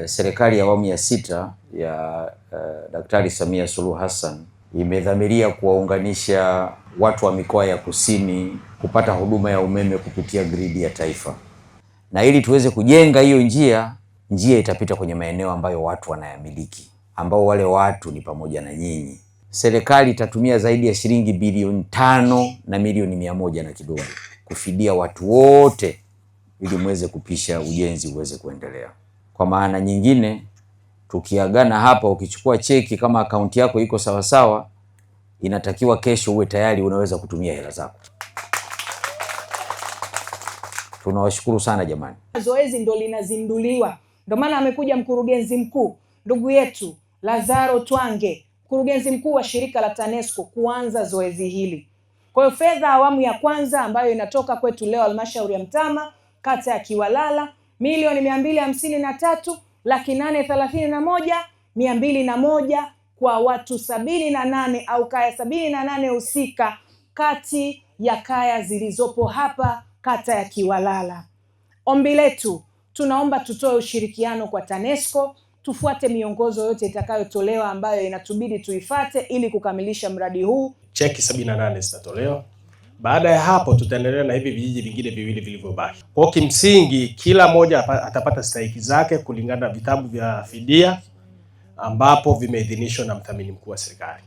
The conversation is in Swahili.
Serikali ya awamu ya 6 ya Daktari Samia Suluhu Hassan imedhamiria kuwaunganisha watu wa mikoa ya kusini kupata huduma ya umeme kupitia gridi ya taifa. Na ili tuweze kujenga hiyo njia itapita kwenye maeneo ambayo watu wanayamiliki, ambao wale watu ni pamoja na nyinyi. Serikali itatumia zaidi ya shilingi bilioni 5 na milioni 100 na kidogo kufidia watu wote ili muweze kupisha ujenzi uweze kuendelea. Kwa maana nyingine, tukiagana hapa, ukichukua cheki kama akaunti yako iko sawa sawa, inatakiwa kesho uwe tayari unaweza kutumia hela zako. Tunawashukuru sana jamani. Zoezi ndo linazinduliwa. Ndio maana amekuja mkurugenzi mkuu ndugu yetu Lazaro Twange, mkurugenzi mkuu wa shirika la TANESCO, kuanza zoezi hili. Kwa hiyo fedha awamu ya kwanza ambayo inatoka kwetu leo halmashauri ya Mtama kata ya Kiwalala milioni 253,831,201 kwa watu 78 au kaya 78 husika kati ya kaya zilizopo hapa kata ya Kiwalala. Ombi letu, tunaomba tutoe ushirikiano kwa TANESCO, tufuate miongozo yote itakayotolewa ambayo inatubidi tuifate ili kukamilisha mradi huu. Cheki 78 zitatolewa. Baada ya hapo tutaendelea na hivi vijiji vingine viwili vilivyobaki. Kwa kimsingi kila moja atapata stahiki zake kulingana na vitabu vya fidia ambapo vimeidhinishwa na mdhamini mkuu wa serikali.